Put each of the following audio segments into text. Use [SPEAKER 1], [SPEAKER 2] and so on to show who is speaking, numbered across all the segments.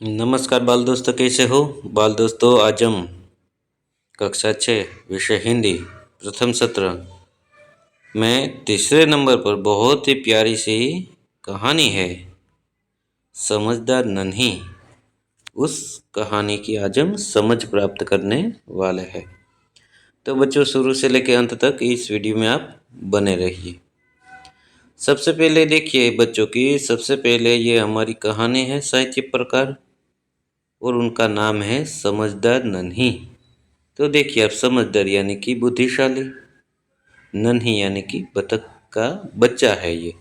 [SPEAKER 1] नमस्कार बाल दोस्तों, कैसे हो? बाल दोस्तों, आज हम कक्षा 6 विषय हिंदी प्रथम सत्र में तीसरे नंबर पर बहुत ही प्यारी सी कहानी है, समझदार नन्ही। उस कहानी की आज हम समझ प्राप्त करने वाले हैं। तो बच्चों, शुरू से लेकर अंत तक इस वीडियो में आप बने रहिए। सबसे पहले देखिए बच्चों की, सबसे पहले ये हमारी कहानी है साहित्य प्रकार और उनका नाम है समझदार नन्ही। तो देखिए आप, समझदार यानी कि बुद्धिशाली, नन्ही यानी कि बतख का बच्चा है ये।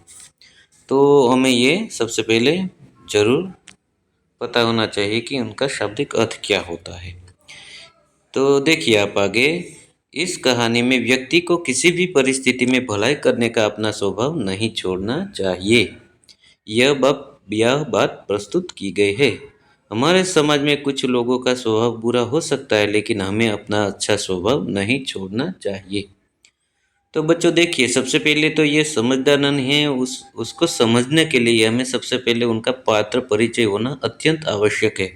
[SPEAKER 1] तो हमें ये सबसे पहले जरूर पता होना चाहिए कि उनका शाब्दिक अर्थ क्या होता है। तो देखिए आप आगे, इस कहानी में व्यक्ति को किसी भी परिस्थिति में भलाई करने का अपना स्वभाव नहीं छोड़ना चाहिए। यह बात प्रस्तुत की गई है। हमारे समाज में कुछ लोगों का स्वभाव बुरा हो सकता है, लेकिन हमें अपना अच्छा स्वभाव नहीं छोड़ना चाहिए। तो बच्चों देखिए, सबसे पहले तो ये समझदार नन है, उसको समझने के लिए हमें सबसे पहले उनका पात्र परिचय होना अत्यंत आवश्यक है।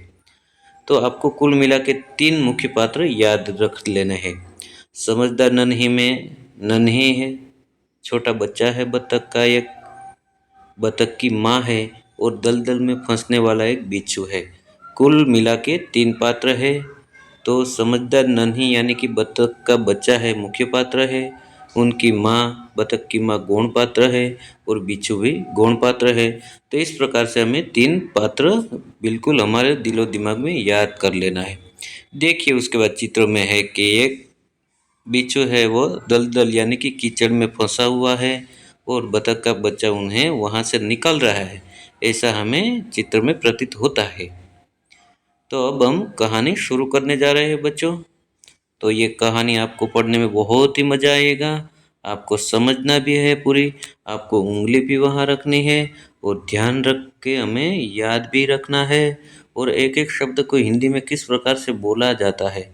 [SPEAKER 1] तो आपको कुल मिला के 3 मुख्य पात्र याद रख लेने हैं। समझदार नन्ही में नन्ही है, छोटा बच्चा है बतख का, एक बतख की माँ है और दलदल में फंसने वाला एक बिच्छू है। कुल मिला के 3 पात्र है। तो समझदार नन्ही यानी कि बतख का बच्चा है, मुख्य पात्र है। उनकी माँ, बतख की माँ गौण पात्र है और बिच्छू भी गौण पात्र है। तो इस प्रकार से हमें 3 पात्र बिल्कुल हमारे दिलो दिमाग में याद कर लेना है। देखिए उसके बाद चित्र में है कि एक बिच्छू है, वो दलदल यानी कि कीचड़ में फंसा हुआ है और बतख का बच्चा उन्हें वहां से निकल रहा है, ऐसा हमें चित्र में प्रतीत होता है। तो अब हम कहानी शुरू करने जा रहे हैं बच्चों। तो ये कहानी आपको पढ़ने में बहुत ही मज़ा आएगा। आपको समझना भी है पूरी, आपको उंगली भी वहाँ रखनी है और ध्यान रख के हमें याद भी रखना है। और एक एक शब्द को हिंदी में किस प्रकार से बोला जाता है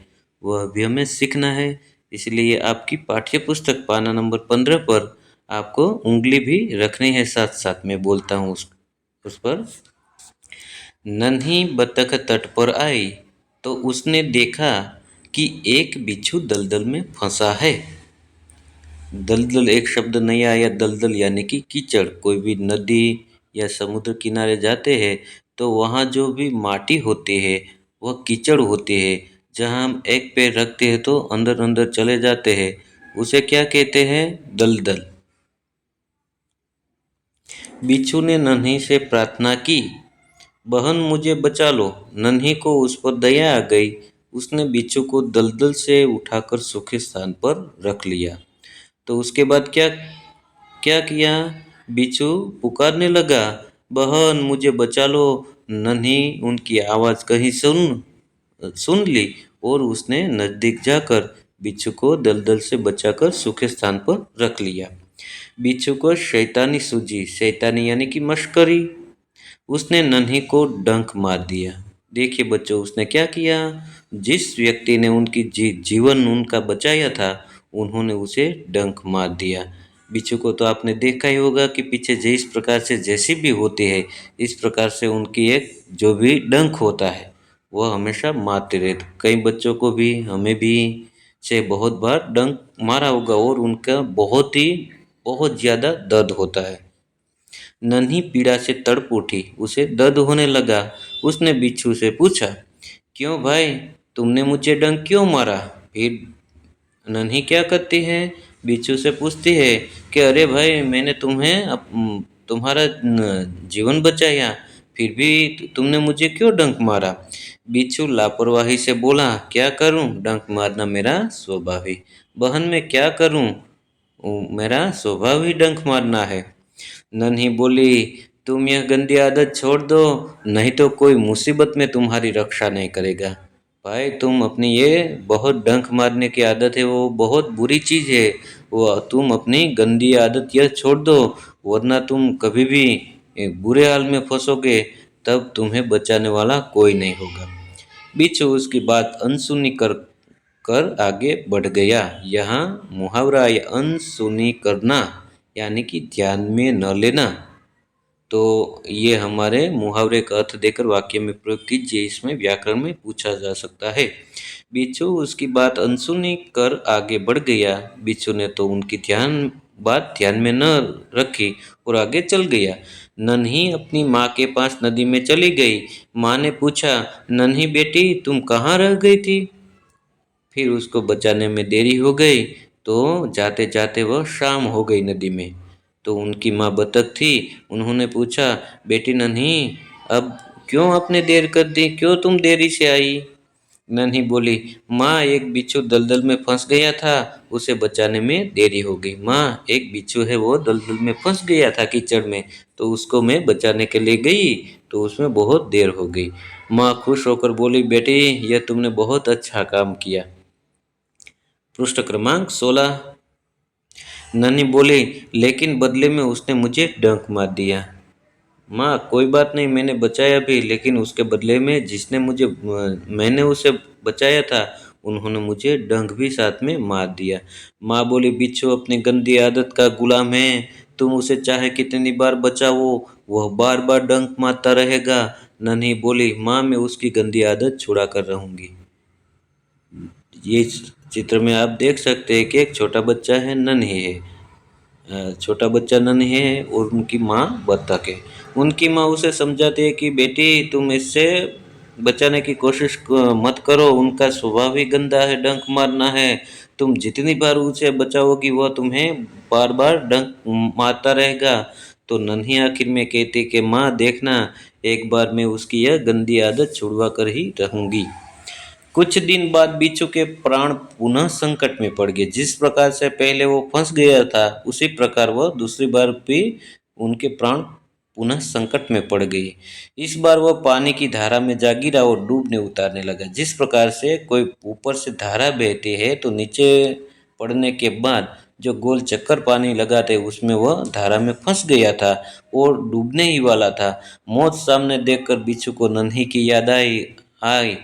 [SPEAKER 1] वह भी हमें सीखना है। इसलिए आपकी पाठ्य पुस्तक पाना नंबर 15 पर आपको उंगली भी रखनी है, साथ साथ में बोलता हूँ उस पर। नन्ही बतख तट पर आई तो उसने देखा कि एक बिच्छू दलदल में फंसा है। दलदल एक शब्द नहीं आया, दलदल यानी कि कीचड़। कोई भी नदी या समुद्र किनारे जाते हैं तो वहाँ जो भी माटी होती है वह कीचड़ होती है। जहाँ हम एक पैर रखते हैं तो अंदर अंदर चले जाते हैं, उसे क्या कहते हैं? दलदल। बिच्छू ने नन्ही से प्रार्थना की, बहन मुझे बचा लो। नन्ही को उस पर दया आ गई। उसने बिच्छू को दलदल से उठाकर सूखे स्थान पर रख लिया। तो उसके बाद क्या क्या किया? बिच्छू पुकारने लगा, बहन मुझे बचा लो। नन्ही उनकी आवाज़ कहीं सुन सुन ली और उसने नजदीक जाकर बिच्छू को दलदल से बचाकर सूखे स्थान पर रख लिया। बिच्छू को शैतानी सूझी। शैतानी यानी कि मश्करी। उसने नन्ही को डंक मार दिया। देखिए बच्चों, उसने क्या किया? जिस व्यक्ति ने उनकी जीवन उनका बचाया था, उन्होंने उसे डंक मार दिया। बिच्छू को तो आपने देखा ही होगा कि पीछे जिस प्रकार से जेसीबी होती है, इस प्रकार से उनकी एक जो भी डंक होता है वह हमेशा मारते रहते। कई बच्चों को भी, हमें भी से बहुत बार डंक मारा होगा और उनका बहुत ज़्यादा दर्द होता है। नन्ही पीड़ा से तड़प उठी, उसे दर्द होने लगा। उसने बिच्छू से पूछा, क्यों भाई, तुमने मुझे डंक क्यों मारा? फिर नन्ही क्या करती है? बिच्छू से पूछती है कि अरे भाई, मैंने तुम्हारा जीवन बचाया, फिर भी तुमने मुझे क्यों डंक मारा? बिच्छू लापरवाही से बोला, क्या करूं, डंक मारना मेरा स्वभाव है। बहन मैं क्या करूं, मेरा स्वभाव ही डंक मारना है। नन्ही बोली, तुम यह गंदी आदत छोड़ दो, नहीं तो कोई मुसीबत में तुम्हारी रक्षा नहीं करेगा। भाई तुम अपनी ये बहुत डंक मारने की आदत है, वो बहुत बुरी चीज़ है। वो तुम अपनी गंदी आदत यह छोड़ दो, वरना तुम कभी भी एक बुरे हाल में फंसोगे, तब तुम्हें बचाने वाला कोई नहीं होगा। बिच्छू उसकी बात अनसुनी कर आगे बढ़ गया। यहाँ मुहावरा या अनसुनी करना यानी कि ध्यान में न लेना। तो ये हमारे मुहावरे का अर्थ देकर वाक्य में प्रयोग कीजिए, इसमें व्याकरण में पूछा जा सकता है। बिच्छू उसकी बात अनसुनी कर आगे बढ़ गया। बिच्छू ने तो उनकी बात ध्यान में न रखी और आगे चल गया। नन्ही अपनी माँ के पास नदी में चली गई। माँ ने पूछा, नन्ही बेटी तुम कहाँ रह गई थी? फिर उसको बचाने में देरी हो गई, तो जाते जाते वह शाम हो गई नदी में। तो उनकी माँ बतख थी, उन्होंने पूछा, बेटी नन्ही अब क्यों आपने देर कर दी, क्यों तुम देरी से आई? नन्ही बोली, माँ एक बिच्छू दलदल में फंस गया था, उसे बचाने में देरी हो गई। माँ एक बिच्छू है वो दलदल में फंस गया था कीचड़ में, तो उसको मैं बचाने के लिए गई, तो उसमें बहुत देर हो गई। माँ खुश होकर बोली, बेटी यह तुमने बहुत अच्छा काम किया। पृष्ठ क्रमांक 16। नन्ही बोली, लेकिन बदले में उसने मुझे डंक मार दिया। माँ कोई बात नहीं, मैंने बचाया भी, लेकिन उसके बदले में मैंने उसे बचाया था, उन्होंने मुझे डंक भी साथ में मार दिया। माँ बोली, बिच्छू अपनी गंदी आदत का गुलाम है, तुम उसे चाहे कितनी बार बचाओ वह बार बार डंक मारता रहेगा। नन्ही बोली, माँ मैं उसकी गंदी आदत छुड़ा कर रहूंगी। ये चित्र में आप देख सकते हैं कि एक छोटा बच्चा है, नन्ही है, छोटा बच्चा नन्ही है और उनकी माँ बत्तख है। उनकी माँ उसे समझाती है कि बेटी तुम इससे बचाने की कोशिश मत करो, उनका स्वभाव ही गंदा है, डंक मारना है। तुम जितनी बार उसे बचाओगी वह तुम्हें बार बार डंक मारता रहेगा। तो नन्ही आखिर में कहती कि माँ देखना, एक बार मैं उसकी यह गंदी आदत छुड़वा कर ही रहूंगी। कुछ दिन बाद बिच्छू के प्राण पुनः संकट में पड़ गए। जिस प्रकार से पहले वो फंस गया था, उसी प्रकार वह दूसरी बार भी उनके प्राण पुनः संकट में पड़ गई। इस बार वह पानी की धारा में जा गिरा और डूबने उतारने लगा। जिस प्रकार से कोई ऊपर से धारा बहती है तो नीचे पड़ने के बाद जो गोल चक्कर पानी लगाते उसमें वह धारा में फंस गया था और डूबने ही वाला था। मौत सामने देखकर बिच्छू को नन्ही की याद आई।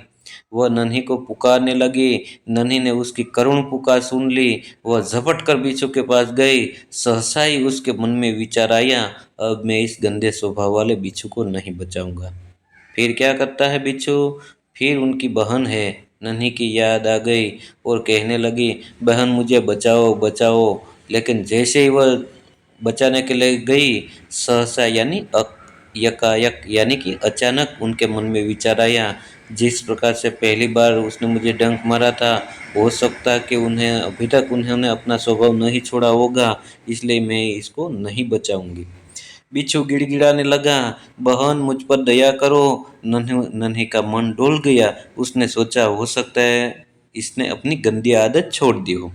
[SPEAKER 1] वह नन्ही को पुकारने लगी। नन्ही ने उसकी करुण पुकार सुन ली। वह झपट कर बिच्छू के पास गई। सहसा ही उसके मन में विचार आया, अब मैं इस गंदे स्वभाव वाले बिच्छू को नहीं बचाऊंगा। फिर क्या करता है बिच्छू? फिर उनकी बहन है नन्ही की याद आ गई और कहने लगी, बहन मुझे बचाओ बचाओ। लेकिन जैसे ही वह बचाने के लिए गई, सहसा यकायक यानी कि अचानक उनके मन में विचार आया, जिस प्रकार से पहली बार उसने मुझे डंक मारा था, हो सकता है कि उन्हें अभी तक उन्होंने अपना स्वभाव नहीं छोड़ा होगा, इसलिए मैं इसको नहीं बचाऊंगी। बिच्छू गिड़गिड़ाने लगा, बहन मुझ पर दया करो। नन्ही का मन डोल गया। उसने सोचा, हो सकता है इसने अपनी गंदी आदत छोड़ दी हो।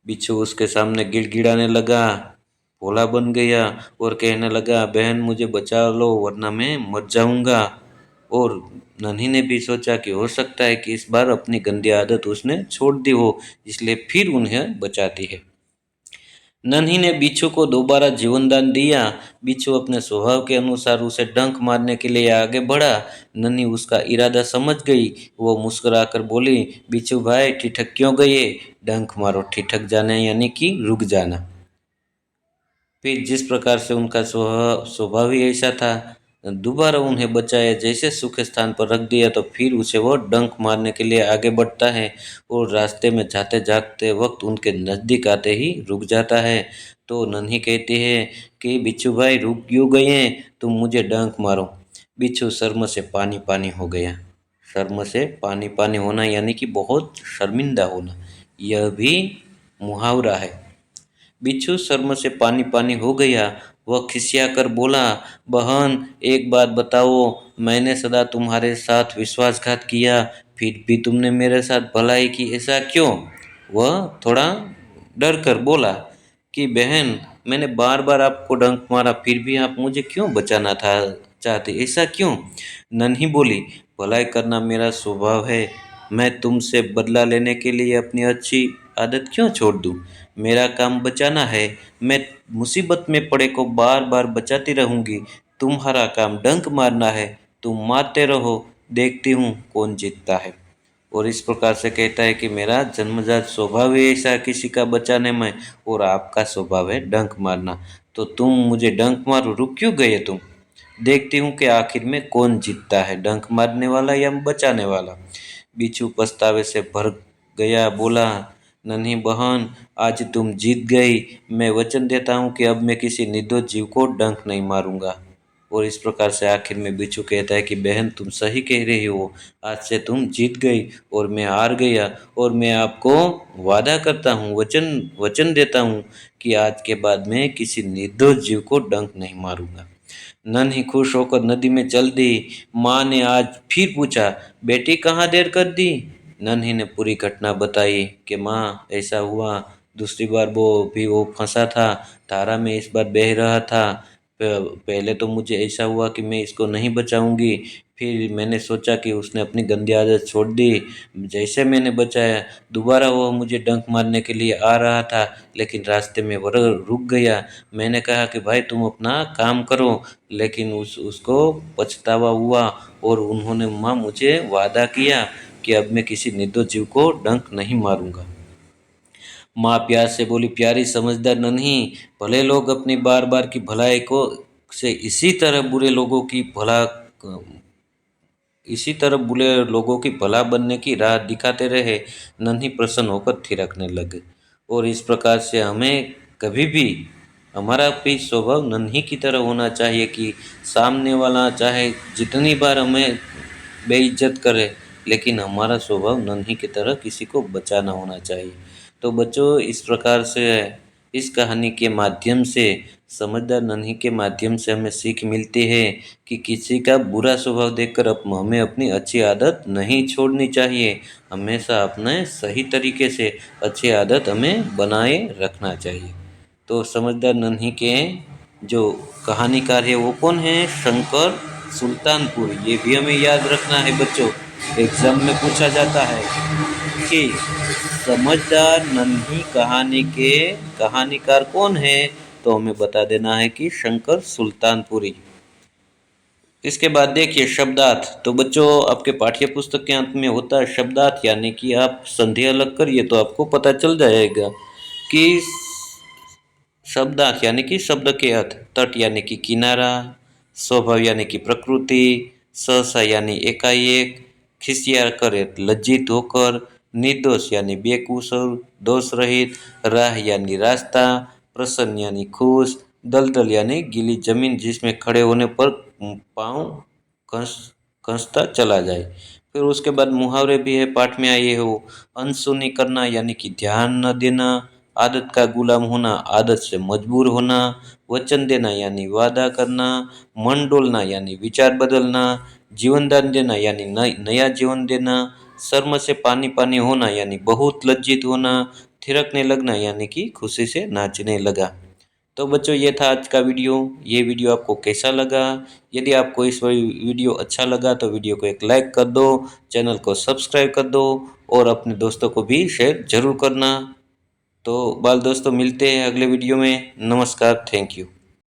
[SPEAKER 1] बिच्छू उसके सामने गिड़गिड़ाने लगा, भोला बन गया और कहने लगा, बहन मुझे बचा लो वरना मैं मर जाऊंगा। और नन्ही ने भी सोचा कि हो सकता है कि इस बार अपनी गंदी आदत उसने छोड़ दी हो, इसलिए फिर उन्हें बचाती है। नन्ही ने बिच्छू को दोबारा जीवन दान दिया। बिच्छू अपने स्वभाव के अनुसार उसे डंक मारने के लिए आगे बढ़ा। नन्ही उसका इरादा समझ गई। वो मुस्कुराकर बोली, बिच्छू भाई ठिठक क्यों गए? डंक मारो, ठिठक जाना यानी कि रुक जाना। फिर जिस प्रकार से उनका स्वभाव ही ऐसा था, दोबारा उन्हें बचाया, जैसे सूखे स्थान पर रख दिया तो फिर उसे वो डंक मारने के लिए आगे बढ़ता है और रास्ते में जाते जाते वक्त उनके नज़दीक आते ही रुक जाता है। तो नन्ही कहती है कि बिच्छू भाई रुक क्यों गए हैं, तुम मुझे डंक मारो। बिच्छू शर्म से पानी पानी हो गया। शर्म से पानी पानी होना यानी कि बहुत शर्मिंदा होना, यह भी मुहावरा है। बिच्छू शर्म से पानी पानी हो गया। वह खिसिया कर बोला, बहन एक बात बताओ, मैंने सदा तुम्हारे साथ विश्वासघात किया, फिर भी तुमने मेरे साथ भलाई की, ऐसा क्यों? वह थोड़ा डर कर बोला कि बहन मैंने बार बार आपको डंक मारा, फिर भी आप मुझे क्यों बचाना था चाहते, ऐसा क्यों? नन्ही बोली, भलाई करना मेरा स्वभाव है, मैं तुमसे बदला लेने के लिए अपनी अच्छी आदत क्यों छोड़ दूं? मेरा काम बचाना है, मैं मुसीबत में पड़े को बार बार बचाती रहूंगी। तुम्हारा काम डंक मारना है, तुम मारते रहो, देखती हूँ कौन जीतता है। और इस प्रकार से कहता है कि मेरा जन्मजात स्वभाव ही ऐसा है किसी का बचाने में, और आपका स्वभाव है डंक मारना। तो तुम मुझे डंक मारो, रुक क्यों गए तुम? देखती हूँ कि आखिर में कौन जीतता है, डंक मारने वाला या बचाने वाला। बिच्छू पछतावे से भर गया, बोला, नन्ही बहन, आज तुम जीत गई। मैं वचन देता हूँ कि अब मैं किसी निर्दोष जीव को डंक नहीं मारूंगा। और इस प्रकार से आखिर में बिच्छू कहता है कि बहन तुम सही कह रही हो, आज से तुम जीत गई और मैं हार गया, और मैं आपको वादा करता हूँ, वचन वचन देता हूँ कि आज के बाद मैं किसी निर्दोष जीव को डंक नहीं मारूंगा। नन्ही खुश होकर नदी में चल दी। माँ ने आज फिर पूछा, बेटी कहाँ देर कर दी? नन्ही ने पूरी घटना बताई कि माँ ऐसा हुआ, दूसरी बार वो फंसा था धारा में, इस बार बह रहा था। पहले तो मुझे ऐसा हुआ कि मैं इसको नहीं बचाऊंगी, फिर मैंने सोचा कि उसने अपनी गंदी आदत छोड़ दी। जैसे मैंने बचाया, दोबारा वो मुझे डंक मारने के लिए आ रहा था, लेकिन रास्ते में वो रुक गया। मैंने कहा कि भाई तुम अपना काम करो, लेकिन उसको पछतावा हुआ, और उन्होंने माँ मुझे वादा किया कि अब मैं किसी निर्दोष जीव को डंक नहीं मारूंगा। माँ प्यार से बोली, प्यारी समझदार नन्ही, भले लोग अपनी बार बार की भलाई को से इसी तरह बुरे लोगों की भला बनने की राह दिखाते रहे। नन्ही प्रसन्न होकर थिरकने लगे। और इस प्रकार से हमें कभी भी हमारा भी स्वभाव नन्ही की तरह होना चाहिए कि सामने वाला चाहे जितनी बार हमें बेइज्जत करे, लेकिन हमारा स्वभाव नन्ही की तरह किसी को बचाना होना चाहिए। तो बच्चों, इस प्रकार से इस कहानी के माध्यम से, समझदार नन्ही के माध्यम से हमें सीख मिलती है कि किसी का बुरा स्वभाव देखकर हमें अपनी अच्छी आदत नहीं छोड़नी चाहिए। हमेशा अपने सही तरीके से अच्छी आदत हमें बनाए रखना चाहिए। तो समझदार नन्ही के जो कहानीकार है वो कौन है? शंकर सुल्तानपुर। ये भी हमें याद रखना है बच्चों, एग्जाम में पूछा जाता है कि समझदार नन्ही कहानी के कहानीकार कौन है, तो हमें बता देना है कि शंकर सुल्तानपुरी। इसके बाद देखिए शब्दार्थ। तो बच्चों, आपके पाठ्य पुस्तक के अंत में होता है शब्दार्थ, यानी कि आप संधि अलग करिए तो आपको पता चल जाएगा कि शब्दार्थ यानी कि शब्द के अर्थ। तट यानी कि किनारा, स्वभाव यानी कि प्रकृति, सहसा यानी एकाएक, खिसिया करे लज्जित होकर, निर्दोष यानी बेकसूर दोष रहित, राह यानी रास्ता, प्रसन्न यानी खुश, दलदल यानी गीली जमीन जिसमें खड़े होने पर पाँव खसता चला जाए। फिर उसके बाद मुहावरे भी है, पाठ में आए हो। अनसुनी करना यानी कि ध्यान न देना, आदत का गुलाम होना, आदत से मजबूर होना, वचन देना यानी वादा करना, मन डोलना यानी विचार बदलना, जीवन दान देना यानी नया जीवन देना, शर्म से पानी पानी होना यानी बहुत लज्जित होना, थिरकने लगना यानी कि खुशी से नाचने लगा। तो बच्चों, ये था आज का वीडियो। ये वीडियो आपको कैसा लगा? यदि आपको इस वीडियो अच्छा लगा तो वीडियो को एक लाइक कर दो, चैनल को सब्सक्राइब कर दो, और अपने दोस्तों को भी शेयर जरूर करना। तो बाल दोस्तों, मिलते हैं अगले वीडियो में। नमस्कार, थैंक यू।